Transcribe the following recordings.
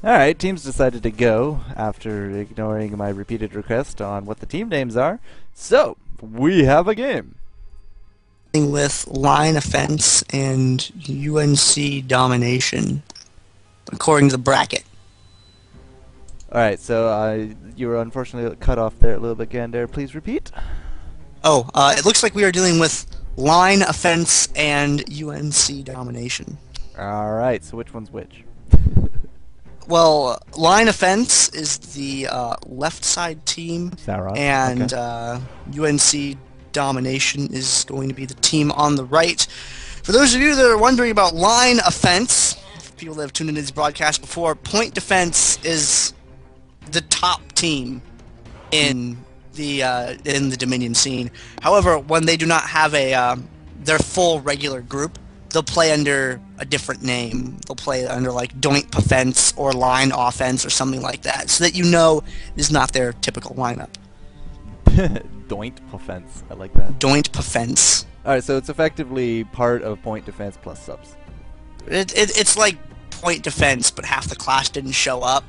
Alright, teams decided to go after ignoring my repeated request on what the team names are. So, we have a game. With line offense and UNC domination, according to the bracket. Alright, so you were unfortunately cut off there a little bit, Gandair. Please repeat. Oh, it looks like we are dealing with line offense and UNC domination. Alright, so which one's which? Well, line offense is the left side team, Sauron. and Okay. UNC domination is going to be the team on the right. For those of you that are wondering about line offense, people that have tuned into these broadcasts before, point defense is the top team in the Dominion scene. However, when they do not have their full regular group, they'll play under a different name. They'll play under like Doint Offense or Line Offense or something like that, so that you know it is not their typical lineup. Doint offense. I like that. Doint Offense. Alright, so it's effectively part of point defense plus subs. It's like point defense, but half the class didn't show up,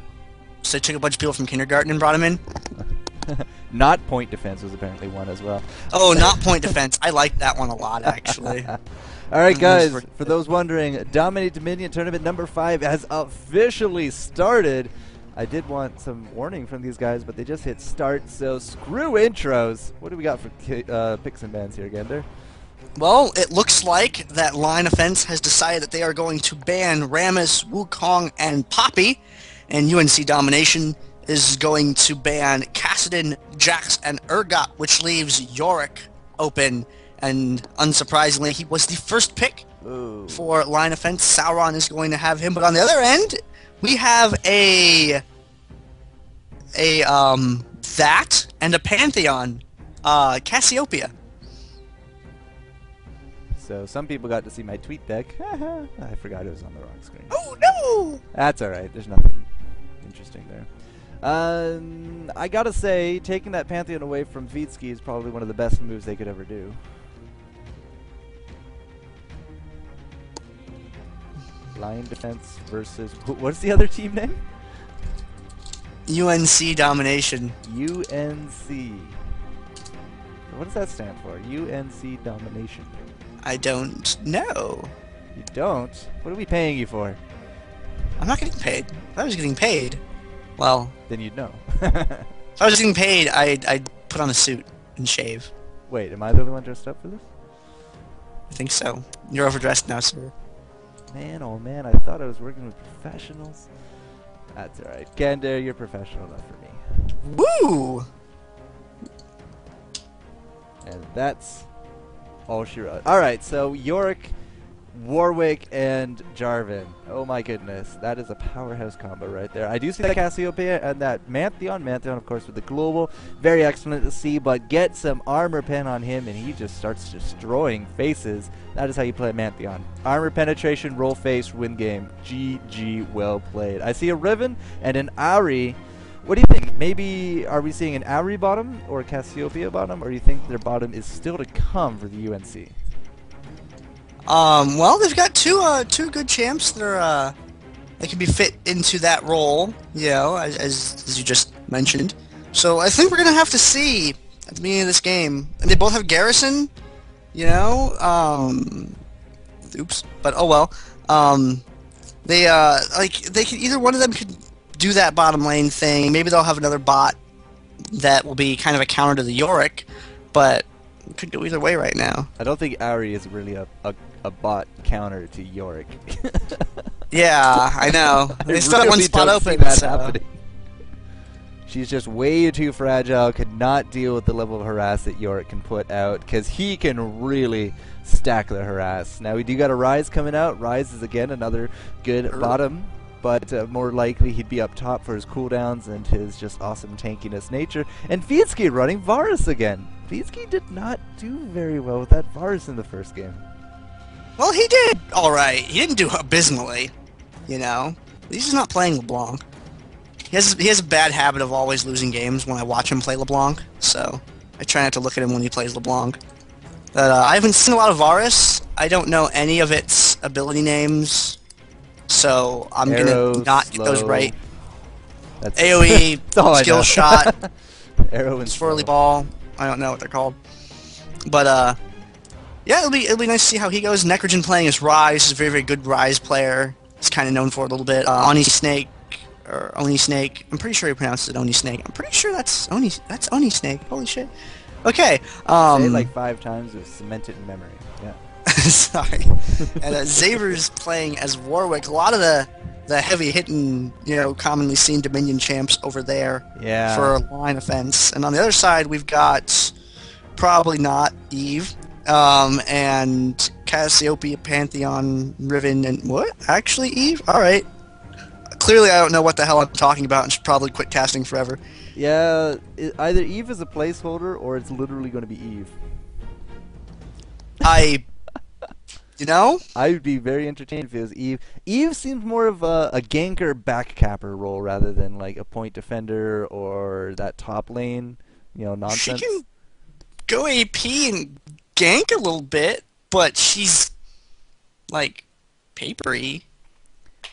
so they took a bunch of people from kindergarten and brought them in. Not point defense was apparently one as well. Oh, not point defense. I like that one a lot, actually. Alright guys, for those wondering, DominateDominion Tournament number 5 has officially started. I did want some warning from these guys, but they just hit start, so screw intros. What do we got for picks and bans here, Gandair? Well, it looks like that line offense has decided that they are going to ban Rammus, Wukong, and Poppy, and UNC Domination is going to ban Kassadin, Jax, and Urgot, which leaves Yorick open. And unsurprisingly, he was the first pick for line offense. Sauron is going to have him, but on the other end, we have that and a Pantheon, Cassiopeia. So some people got to see my tweet deck. I forgot it was on the wrong screen. Oh no! That's alright, there's nothing interesting there. I gotta say, taking that Pantheon away from TheFeedski is probably one of the best moves they could ever do. Line defense versus... What's the other team name? UNC Domination. UNC. What does that stand for? UNC Domination. I don't know. You don't? What are we paying you for? I'm not getting paid. If I was getting paid, well... Then you'd know. If I was getting paid, I'd put on a suit and shave. Wait, am I the only one dressed up for this? I think so. You're overdressed now, sir. Man, oh man, I thought I was working with professionals. That's alright. Gandair, you're professional enough for me. Woo! And that's all she wrote. Alright, so Yorick, Warwick, and Jarvan. Oh my goodness, that is a powerhouse combo right there. I do see that Cassiopeia and that Mantheon. Mantheon, of course, with the global. Very excellent to see, but get some armor pen on him and he just starts destroying faces. That is how you play Mantheon. Armor penetration, roll face, win game. GG, well played. I see a Riven and an Ahri. What do you think? Maybe are we seeing an Ahri bottom or a Cassiopeia bottom, or do you think their bottom is still to come for the UNC? Well, they've got two good champs that are, they can be fit into that role, you know, as you just mentioned. So I think we're gonna have to see at the beginning of this game. And they both have Garrison, you know, oops, but oh well. They could, either one of them could do that bottom lane thing. Maybe they'll have another bot that will be kind of a counter to the Yorick, but it could go either way right now. I don't think Ahri is really a bot counter to Yorick. Yeah, I know. They still have one spot open. Happening. She's just way too fragile, could not deal with the level of harass that Yorick can put out, because he can really stack the harass. Now we do got a Ryze coming out. Ryze is again another good bottom, but more likely he'd be up top for his cooldowns and his just awesome tankiness nature. And FeedSki running Varus again. FeedSki did not do very well with that Varus in the first game. Well, he did alright. He didn't do abysmally, you know. He's just not playing LeBlanc. He has a bad habit of always losing games when I watch him play LeBlanc, so I try not to look at him when he plays LeBlanc. But I haven't seen a lot of Varus. I don't know any of its ability names, so I'm Arrow, gonna not get those slow. right. That's AoE, That's all I skill know. shot, Arrow and swirly slow. ball. I don't know what they're called, but yeah, it'll be nice to see how he goes. Necrogen playing as Rise. He's a very good Rise player. He's kind of known for it a little bit. Oni Snake or Oni Snake. I'm pretty sure he pronounces it Oni Snake. I'm pretty sure that's Oni. That's Oni Snake. Holy shit. Okay. Say it like 5 times with cement it in memory. Yeah. Sorry. And Xaver's playing as Warwick. A lot of the heavy hitting, commonly seen Dominion champs over there. Yeah. For line offense. And on the other side, we've got probably not Eve, and Cassiopeia, Pantheon, Riven, and what? Actually, Eve? All right. Clearly, I don't know what the hell I'm talking about, and should probably quit casting forever. Yeah, either Eve is a placeholder or it's literally going to be Eve. I would be very entertained if it was Eve. Eve seems more of a ganker backcapper role rather than like a point defender or that top lane, nonsense. She can go AP and gank a little bit, but she's like papery.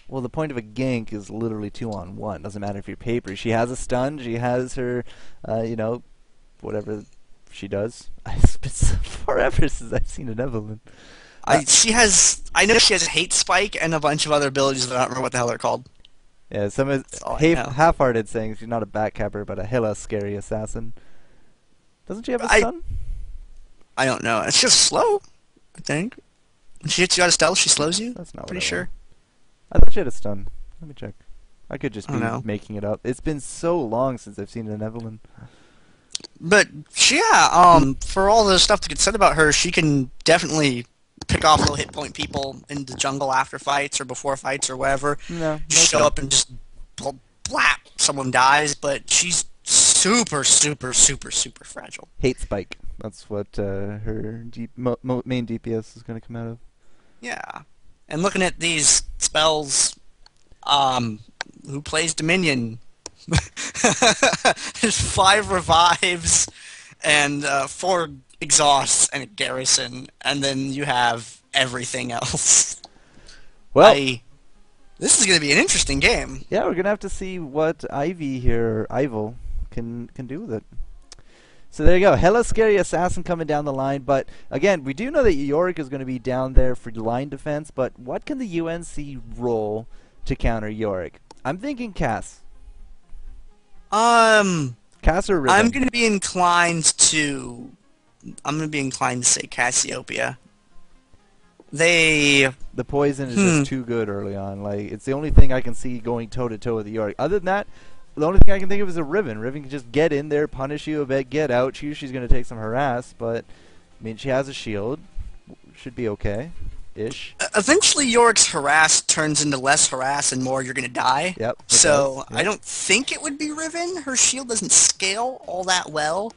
Well, the point of a gank is literally 2-on-1. Doesn't matter if you're papery. She has a stun. She has her, whatever she does. It's been forever since I've seen an Evelyn. I know she has a hate spike and a bunch of other abilities that I don't remember what the hell they're called. Yeah, some is half-hearted saying she's not a backcapper, but a hella scary assassin. Doesn't she have a stun? I don't know. It's just slow, I think. When she hits you out of stealth, she slows you. That's not pretty sure. I thought she had a stun. Let me check. I could just be making it up. It's been so long since I've seen an Evelyn. But yeah, for all the stuff that gets said about her, she can definitely pick off low hit point people in the jungle after fights or before fights or whatever. No show up and just blap, someone dies. But she's super, super, super, super fragile. Hate spike. That's what her main DPS is going to come out of. Yeah. And looking at these spells, who plays Dominion? There's 5 revives and 4 exhausts and a garrison, and then you have everything else. Well, this is going to be an interesting game. Yeah, we're going to have to see what Ivy here, Ivel, can do with it. So there you go. Hella scary assassin coming down the line. But again, we do know that Yorick is going to be down there for line defense. But what can the UNC roll to counter Yorick? I'm thinking Cass. Cass or Riven? I'm going to be inclined to say Cassiopeia. The poison is just too good early on. Like, it's the only thing I can see going toe to toe with the Yorick. Other than that, the only thing I can think of is a Riven. Riven can just get in there, punish you a bit, get out. She's going to take some harass, but I mean, she has a shield. Should be okay-ish. Eventually, Yorick's harass turns into less harass and more you're going to die. Yep. So I don't think it would be Riven. Her shield doesn't scale all that well.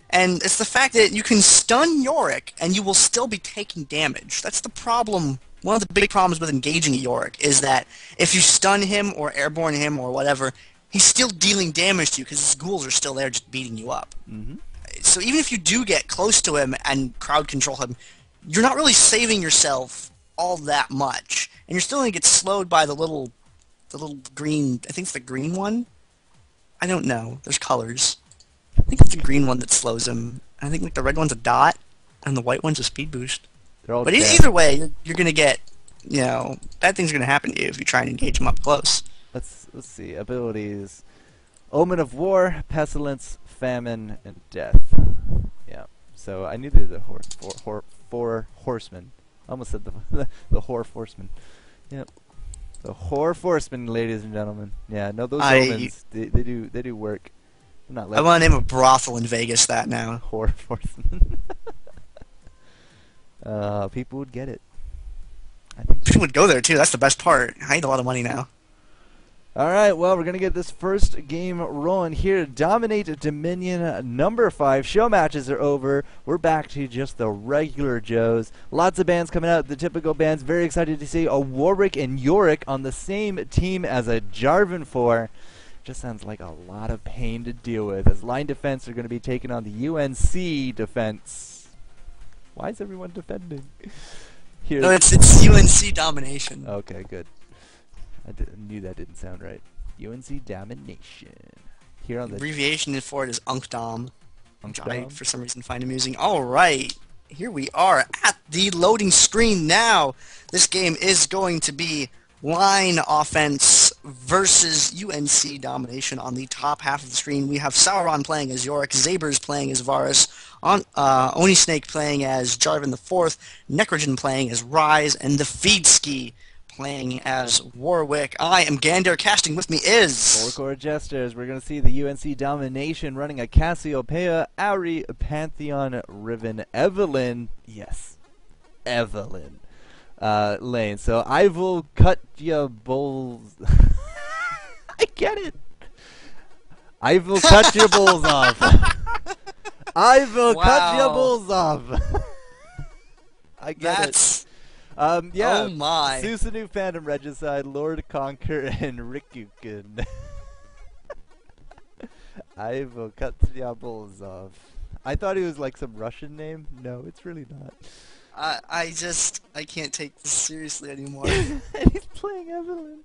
And it's the fact that you can stun Yorick and you will still be taking damage. That's the problem. One of the big problems with engaging a Yorick is that if you stun him or airborne him or whatever, he's still dealing damage to you because his ghouls are still there just beating you up. Mm-hmm. So even if you do get close to him and crowd control him, you're not really saving yourself all that much. And you're still going to get slowed by the little green, I think it's the green one? I don't know. There's colors. I think it's the green one that slows him. I think like the red one's a dot, and the white one's a speed boost. But either way, you're going to get, bad things are going to happen to you if you try and engage him up close. Let's see. Abilities. Omen of War, Pestilence, Famine, and Death. Yeah. So I knew they were the four horsemen. I almost said the horsemen. Yep. The horsemen, ladies and gentlemen. Yeah, no, those omens, they do work. I want to name a brothel in Vegas that now. Horsemen. People would get it. I think people would go there too. That's the best part. I need a lot of money now. Alright, well, we're going to get this first game rolling here. Dominate Dominion number 5. Show matches are over. We're back to just the regular Joes. Lots of bands coming out, the typical bands. Very excited to see a Warwick and Yorick on the same team as a Jarvan 4. Just sounds like a lot of pain to deal with, as line defense are going to be taking on the UNC defense. Why is everyone defending? No, it's UNC Domination. Okay, good. knew that didn't sound right. UNC Domination. Here on the abbreviation for it is UNCDOM. Which I, UNC. for some reason, find amusing. Alright, here we are at the loading screen now. This game is going to be Line Offense versus UNC Domination. On the top half of the screen, we have Sauron playing as Yorick, Zabers playing as Varus, Oni Snake playing as Jarvan IV, Necrogen playing as Rise, and TheFeedski playing as Warwick. I am Gandair. Casting with me is FourCourtJesters. We're going to see the UNC Domination running a Cassiopeia, Auri, Pantheon, Riven, Evelyn. Yes, Evelyn. Lane. So I will cut ya bulls. I get it. I will cut your bulls off. I will cut your bulls off. I get it. Yeah. Oh my. Susanu, Phantom Regicide, Lord Conquer, and Rikuken. I will cut your bulls off. I thought he was like some Russian name. No, it's really not. I can't take this seriously anymore. And he's playing Evelyn.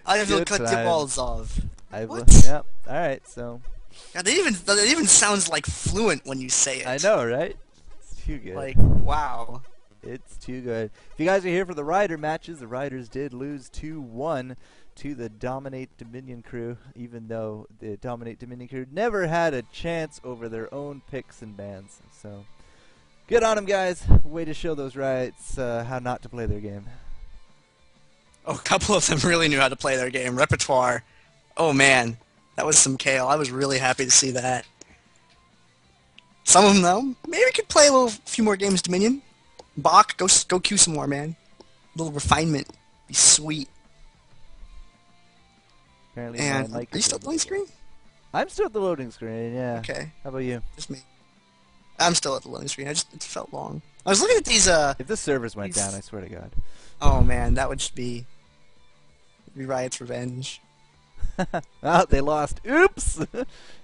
I will cut your balls off. What? Yep. Alright, so. God, that even sounds like fluent when you say it. I know, right? It's too good. Like, wow. It's too good. If you guys are here for the Rider matches, the Riders did lose 2-1 to the DominateDominion crew, even though the DominateDominion crew never had a chance over their own picks and bans. So. Good on them, guys. Way to show those Riots how not to play their game. Oh, a couple of them really knew how to play their game. Repertoire. Oh, man. That was some kale. I was really happy to see that. Some of them, though, maybe we could play a few more games Dominion. Bach, go queue some more, man. A little refinement. Be sweet. Apparently and are you still at the loading screen? I'm still at the loading screen, yeah. Okay. How about you? Just me. I'm still at the loading screen. It felt long. I was looking at these. If the servers went down, I swear to God. Oh man, that would just be Riot's revenge. Oh, they lost. Oops!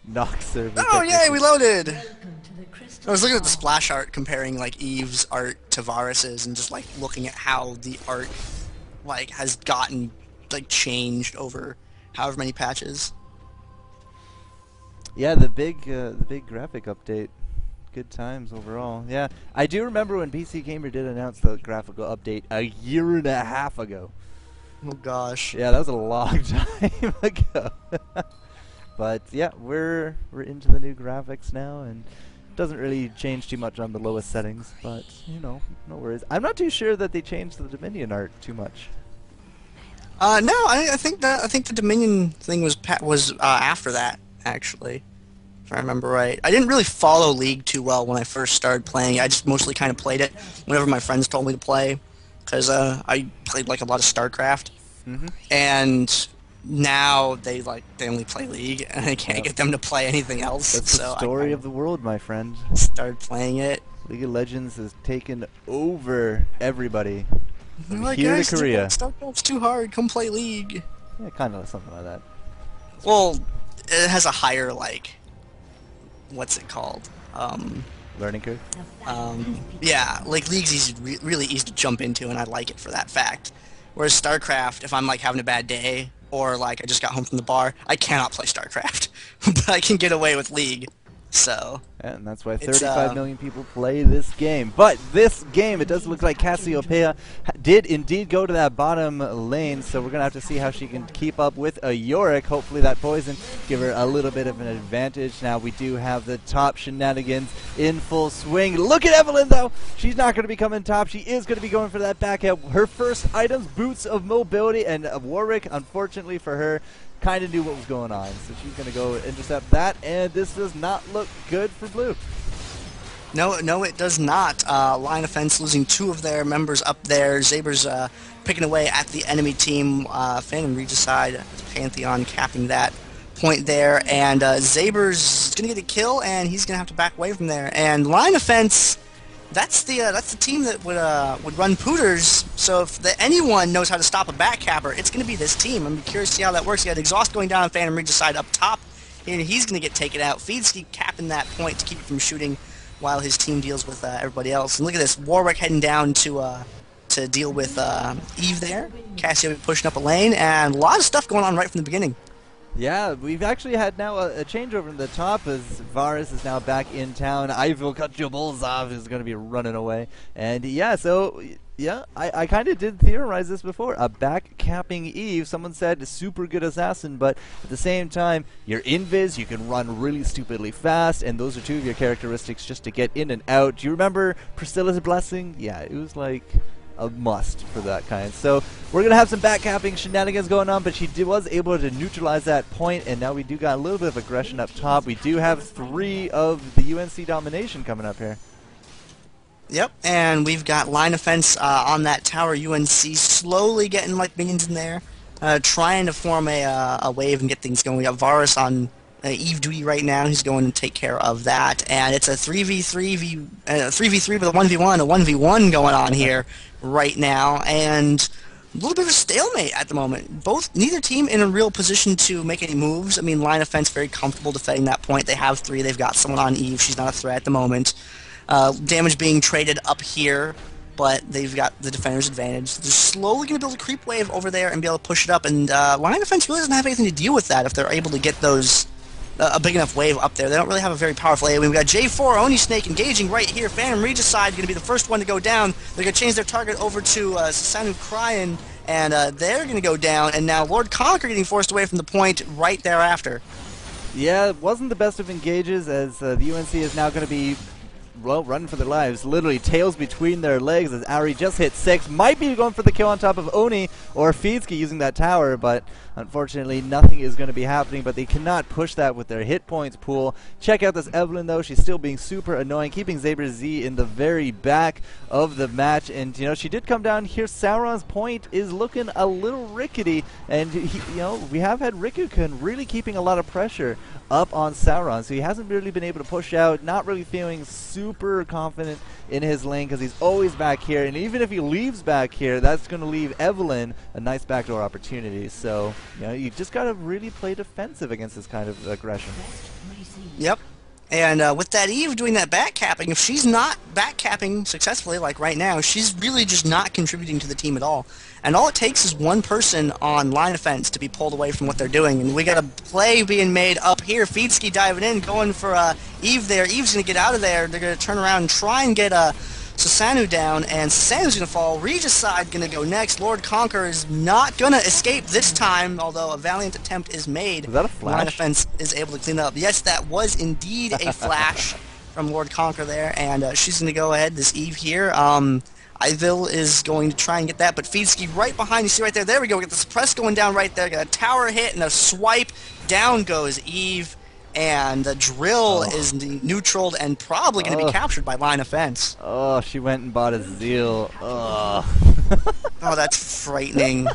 Knock server. Oh yay, we loaded. I was looking at the splash art, comparing like Eve's art to Varus's, and just like looking at how the art like has gotten like changed over however many patches. Yeah, the big graphic update. Good times overall. Yeah, I do remember when PC Gamer did announce the graphical update a year and a half ago. Oh gosh. Yeah, that was a long time ago. But yeah, we're into the new graphics now, and it doesn't really change too much on the lowest settings. But you know, no worries. I'm not too sure that they changed the Dominion art too much. No, I think the Dominion thing was after that actually. If I remember right. I didn't really follow League too well when I first started playing. I just mostly kind of played it whenever my friends told me to play, because I played like a lot of StarCraft. Mm-hmm. And now they only play League, and I can't get them to play anything else. That's the story of the world, my friend. Started playing it. League of Legends has taken over everybody. From Like, here guys, to Korea. StarCraft's too hard. Come play League. Yeah, kind of something like that. Well, it has a higher what's it called? Learning curve? Yeah, like League's really easy to jump into, and I like it for that fact. Whereas StarCraft, if I'm like having a bad day, or like I just got home from the bar, I cannot play StarCraft, but I can get away with League. So. Yeah, and that's why 35 million people play this game. But this game, it does look like Cassiopeia did indeed go to that bottom lane, so we're going to have to see how she can keep up with a Yorick. Hopefully that poison give her a little bit of an advantage. Now we do have the top shenanigans in full swing. Look at Evelyn, though. She's not going to be coming top. She is going to be going for that back hit. Her first items, Boots of Mobility, and Warwick, unfortunately for her, kind of knew what was going on, so she's going to go intercept that, and this does not look good for blue. No, it does not. Line Offense losing 2 of their members up there. Zabers picking away at the enemy team. Phantom Regicide, Pantheon capping that point there, and Zabers is going to get a kill, and he's going to have to back away from there. And Line Offense, that's the team that would run Pooters. So if anyone knows how to stop a backcapper, it's going to be this team. I'm curious to see how that works. You got Exhaust going down, Phantom Regicide up top, and he's going to get taken out. Feedski capping that point to keep it from shooting while his team deals with everybody else. And look at this, Warwick heading down to to deal with Eve there. Cassio pushing up a lane, and a lot of stuff going on right from the beginning. Yeah, we've actually had now a changeover in the top as Varus is now back in town. Ivil Kutchubulzov is going to be running away. And yeah, so yeah, I kind of did theorize this before. A back-capping Eve, someone said super good assassin, but at the same time, you're invis, you can run really stupidly fast, and those are two of your characteristics just to get in and out. Do you remember Priscilla's Blessing? Yeah, it was like a must for that kind. So we're going to have some back-capping shenanigans going on, but she was able to neutralize that point, and now we do got a little bit of aggression up top. We do have 3 of the UNC Domination coming up here. Yep, and we've got line of fence on that tower. UNC slowly getting like minions in there, trying to form a wave and get things going. We got Varus on Eve duty right now. He's going to take care of that, and it's a 3v3 with a 1v1, a 1v1 going on here right now, and a little bit of a stalemate at the moment. Neither team in a real position to make any moves. I mean, line of fence very comfortable defending that point. They have 3. They've got someone on Eve. She's not a threat at the moment. Damage being traded up here, but they've got the defender's advantage. They're slowly going to build a creep wave over there and be able to push it up, and line of fence really doesn't have anything to deal with that if they're able to get those a big enough wave up there. They don't really have a very powerful AoE. We've got J4, Oni Snake engaging right here. Phantom Regicide going to be the first one to go down. They're going to change their target over to Sasanu Cryan, and they're going to go down, and now Lord Conquer getting forced away from the point right thereafter. Yeah, it wasn't the best of engages, as the UNC is now going to be, well, running for their lives. Literally tails between their legs as Ari just hit 6. Might be going for the kill on top of Oni or FeedSki using that tower, but unfortunately nothing is going to be happening. But they cannot push that with their hit points pool. Check out this Evelyn though. She's still being super annoying, keeping Zaber Z in the very back of the match. And you know, she did come down here. Sauron's point is looking a little rickety, and you know, we have had Rikukun really keeping a lot of pressure up on Sauron, so he hasn't really been able to push out, not really feeling super confident in his lane because he's always back here, and even if he leaves back here, that's going to leave Evelyn a nice backdoor opportunity. So you know, you just got to really play defensive against this kind of aggression. Yep. And with that Eve doing that backcapping, if she's not backcapping successfully like right now, she's really just not contributing to the team at all. And all it takes is one person on line of fence to be pulled away from what they're doing. And we got a play being made up here. FeedSki diving in, going for Eve there. Eve's going to get out of there. They're going to turn around and try and get Sasanu down, and Sasanu's going to fall. Regicide going to go next. Lord Conquer is not going to escape this time, although a valiant attempt is made. Was that a flash? Line of fence is able to clean up. Yes, that was indeed a flash from Lord Conquer there, and she's going to go ahead, this Eve here. Ivil is going to try and get that, but FeedSki right behind. You see right there. There we go. We got the suppress going down right there. Got a tower hit and a swipe. Down goes Eve. And the drill is neutraled and probably going to be captured by line of fence. Oh, she went and bought a Zeal. Oh, that's frightening.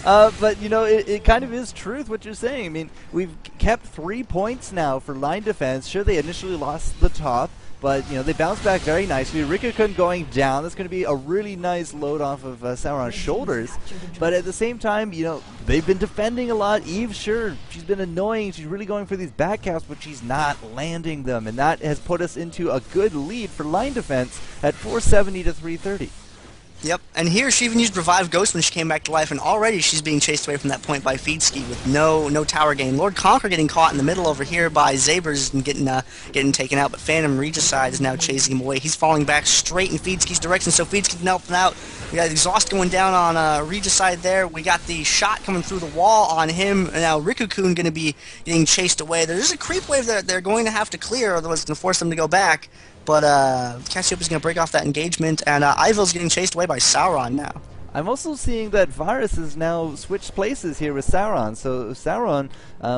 But, you know, it kind of is truth what you're saying. I mean, we've kept 3 points now for line defense. Sure, they initially lost the top, but, you know, they bounced back very nicely. Rikukun going down. That's going to be a really nice load off of Sauron's shoulders. But at the same time, you know, they've been defending a lot. Eve, sure, she's been annoying. She's really going for these backcaps, but she's not landing them. And that has put us into a good lead for line defense at 470 to 330. Yep, and here she even used Revive Ghost when she came back to life, and already she's being chased away from that point by FeedSki with no tower gain. Lord Conquer getting caught in the middle over here by Zabers and getting taken out, but Phantom Regicide is now chasing him away. He's falling back straight in FeedSki's direction, so FeedSki helping out. We got Exhaust going down on Regicide there. We got the shot coming through the wall on him, and now Rikukun going to be getting chased away. There's a creep wave that they're going to have to clear, otherwise it's going to force them to go back. But Cassiopea's going to break off that engagement, and Ivil's getting chased away by Sauron now. I'm also seeing that Varus has now switched places here with Sauron, so Sauron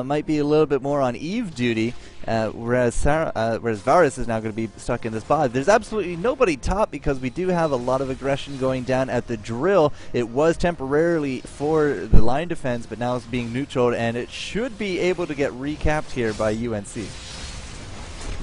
might be a little bit more on Eve duty, whereas Varus is now going to be stuck in this pod. There's absolutely nobody top because we do have a lot of aggression going down at the drill. It was temporarily for the line defense, but now it's being neutraled, and it should be able to get recapped here by UNC.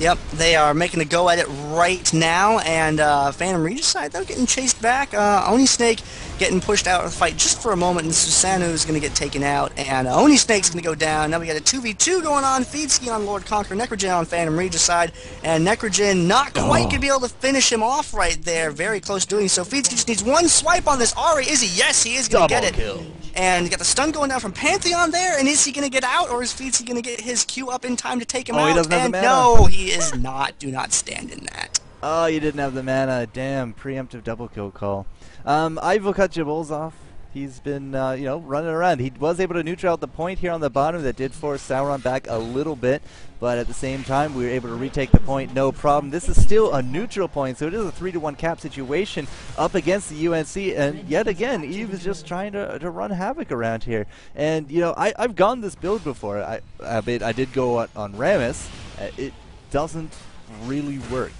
Yep, they are making a go at it right now, and Phantom Regicide, though, getting chased back. Oni Snake getting pushed out of the fight just for a moment, and Susanoo is going to get taken out, and Oni Snake's going to go down. Now we got a 2v2 going on, FeedSki on Lord Conqueror, Necrogen on Phantom Regicide, and Necrogen not quite going to be able to finish him off right there. Very close to doing so. FeedSki just needs one swipe on this Ari. Is he? Yes, he is going to get it. Kill. And you got the stun going down from Pantheon there, and is he going to get out, or is FeedSki going to get his Q up in time to take him out? He doesn't have the mana. No, he is not. Do not stand in that. Oh, you didn't have the mana. Damn, preemptive double kill call. Ivo cut Jabol's off. He's been, you know, running around. He was able to neutral out the point here on the bottom. That did force Sauron back a little bit, but at the same time, we were able to retake the point, no problem. This is still a neutral point, so it is a 3-to-1 cap situation up against the UNC, and yet again, Eve is just trying to run havoc around here. And, you know, I've gone this build before. I did go on Rammus. It doesn't really work.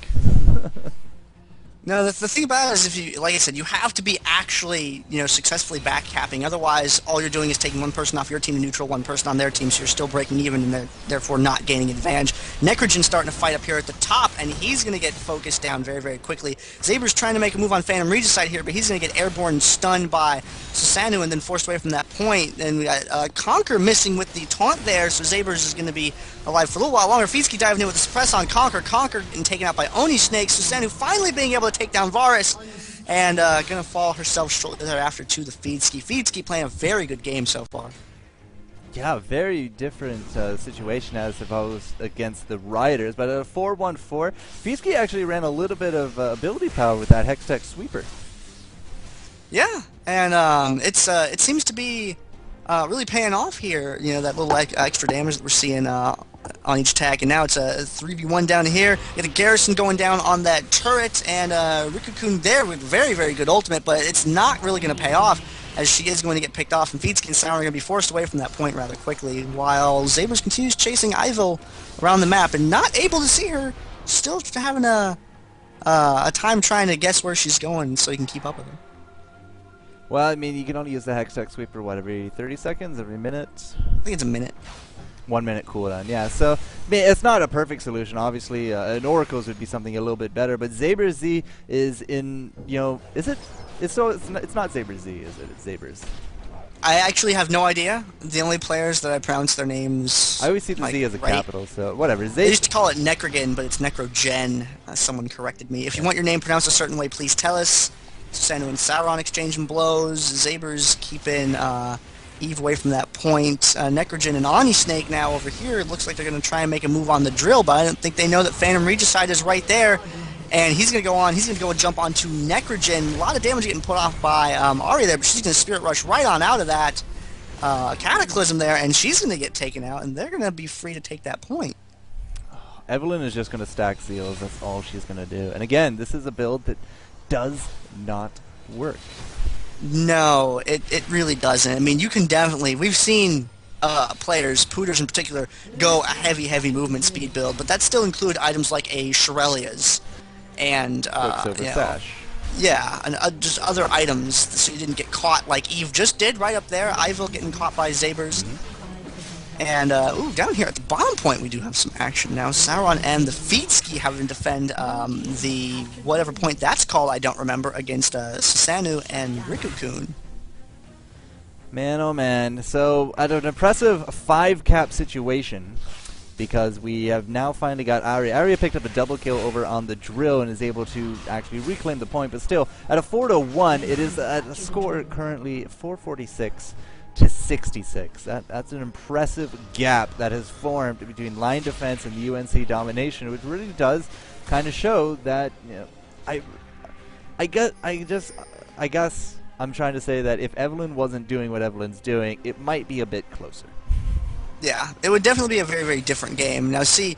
No, the thing about it is, if you, like I said, you have to be actually, you know, successfully backcapping. Otherwise, all you're doing is taking one person off your team to neutral, one person on their team, so you're still breaking even and therefore not gaining advantage. Necrogen's starting to fight up here at the top, and he's going to get focused down very, very quickly. Zaber's trying to make a move on Phantom Regicide here, but he's going to get airborne stunned by Susanoo and then forced away from that point. And we got Conquer missing with the taunt there, so Zaber's is going to be alive for a little while longer. FeedSki diving in with the suppress on Conquer. Conquer getting taken out by Oni Snake. Susanoo finally being able to take down Varus, and gonna fall herself shortly thereafter to the FeedSki. FeedSki playing a very good game so far. Yeah, very different situation as if I was against the Rioters, but at a 4-1-4, FeedSki actually ran a little bit of ability power with that Hextech Sweeper. Yeah, and it seems to be really paying off here. You know, that little extra damage that we're seeing on each attack, and now it's a 3v1 down here. You got a Garrison going down on that turret, and Rikku-kun there with very, very good ultimate, but it's not really going to pay off, as she is going to get picked off, and FeedSki and Sauron are going to be forced away from that point rather quickly, while Zabers continues chasing Ivo around the map, and not able to see her, still having a time trying to guess where she's going so he can keep up with her. Well, I mean, you can only use the Hextech Sweeper, what, every 30 seconds, every minute? I think it's a minute. 1 minute cooldown, yeah. So, I mean, it's not a perfect solution. Obviously, an Oracle's would be something a little bit better. But Zaber Z is in, you know, is it? It's not Zaber Z, is it? It's Zaber's. I actually have no idea. The only players that I pronounce their names, I always see the Z as a capital, so whatever. They used to call it Necrogen, but it's Necrogen. Someone corrected me. If you want your name pronounced a certain way, please tell us. Susanoo and Sauron exchanging blows. Zaber's keeping Eve away from that point. Necrogen and Oni Snake now over here. It looks like they're going to try and make a move on the drill, but I don't think they know that Phantom Regicide is right there. And he's going to go on. He's going to go and jump onto Necrogen. A lot of damage getting put off by Ari there, but she's going to Spirit Rush right on out of that Cataclysm there, and she's going to get taken out, and they're going to be free to take that point. Evelyn is just going to stack Zeals. That's all she's going to do. And again, this is a build that does not work. No, it really doesn't. I mean, you can definitely... We've seen players, Pooters in particular, go a heavy movement speed build, but that still include items like a Shirelia's and... Sash. Yeah, and just other items, so you didn't get caught like Eve just did right up there. Ivo getting caught by Zabers. And, ooh, down here at the bottom point we do have some action now. Sauron and the FeedSki having to defend the whatever point that's called, I don't remember, against Susanoo and Rikku-kun. Man, oh man. So, at an impressive 5-cap situation, because we have now finally got Aria. Aria picked up a double kill over on the drill and is able to actually reclaim the point, but still, at a 4-1, it is at a score currently 446 to 66. That's an impressive gap that has formed between line defense and the UNC domination, which really does kind of show that, you know, I guess I'm trying to say that if Evelyn wasn't doing what Evelyn's doing, it might be a bit closer. Yeah, it would definitely be a very, very different game. Now, you see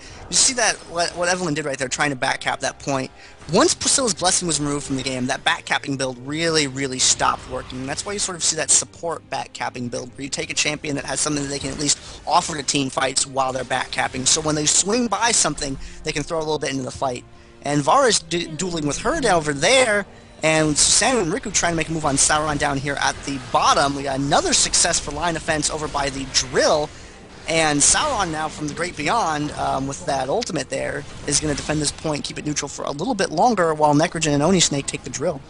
that what Evelyn did right there, trying to backcap that point. Once Priscilla's Blessing was removed from the game, that backcapping build really, really stopped working. And that's why you sort of see that support backcapping build, where you take a champion that has something that they can at least offer to team fights while they're backcapping. So when they swing by something, they can throw a little bit into the fight. And Vara's dueling with her down over there, and Susanoo and Rikku trying to make a move on Sauron down here at the bottom. We got another success for line offense over by the drill. And Sauron now from the Great Beyond, with that ultimate there, is going to defend this point, keep it neutral for a little bit longer, while Necrogen and Oni Snake take the drill.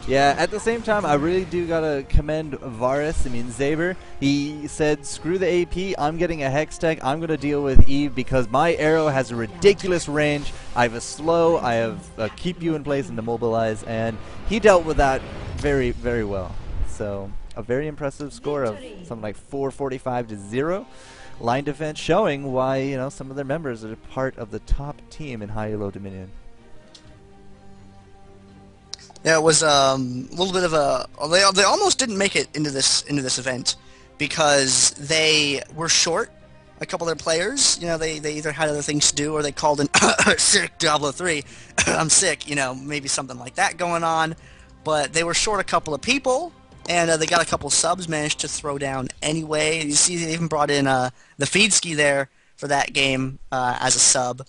Yeah, at the same time, I really do gotta commend Varus, Zaber. He said, screw the AP, I'm getting a Hex Tech, I'm gonna deal with Eve because my arrow has a ridiculous range, I have a slow, I have a keep you in place and demobilize, and he dealt with that very, very well. So, a very impressive score of something like 445 to 0. Line defense showing why, you know, some of their members are part of the top team in high low Dominion. Yeah, it was a little bit of a. They almost didn't make it into this event because they were short a couple of their players. You know, they either had other things to do or they called in sick Diablo 3. I'm sick. You know, maybe something like that going on. But they were short a couple of people, and they got a couple subs managed to throw down anyway. You see, they even brought in TheFeedski there for that game as a sub.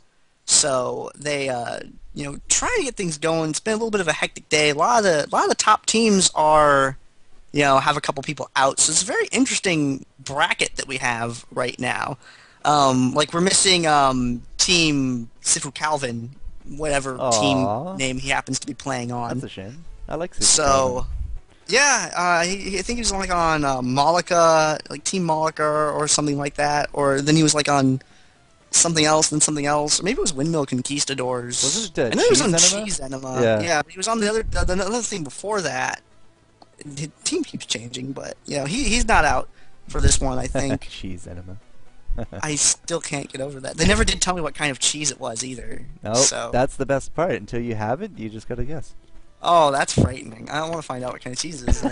So they, you know, trying to get things going. It's been a little bit of a hectic day. A lot of the top teams are, you know, have a couple people out. So it's a very interesting bracket that we have right now. Like we're missing Team Sifu Calvin, whatever team name he happens to be playing on. That's a shame. I like Sifu So. Calvin. Yeah, I think he was like on Malika, like Team Malika or something like that, or then he was like on something else, then something else. Or maybe it was Windmill Conquistadors. Was it I know he was on Cheese Cheese Enema. Yeah, but he was on the other thing before that. His team keeps changing, but you know he's not out for this one. I think. Cheese Enema. I still can't get over that. They never did tell me what kind of cheese it was either. No, so. That's the best part. Until you have it, you just gotta guess. Oh, that's frightening. I don't want to find out what kind of cheese it is.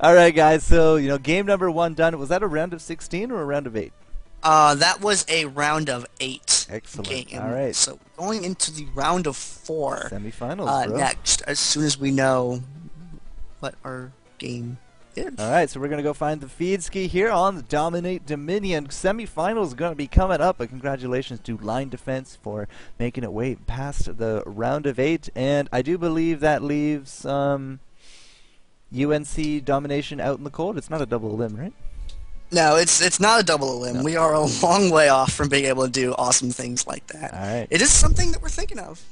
All right, guys. So you know, game number 1 done. Was that a round of 16 or a round of 8? That was a round of 8. Excellent. Game. All right. So going into the round of 4. Semifinals, bro. Next, as soon as we know what our game is. All right, so we're going to go find TheFeedski here on the Dominate Dominion. Semifinals going to be coming up, but congratulations to Line Defense for making it way past the round of 8. And I do believe that leaves UNC Domination out in the cold. It's not a double limb, right? No, it's not a double limb. No. We are a long way off from being able to do awesome things like that. All right. It is something that we're thinking of.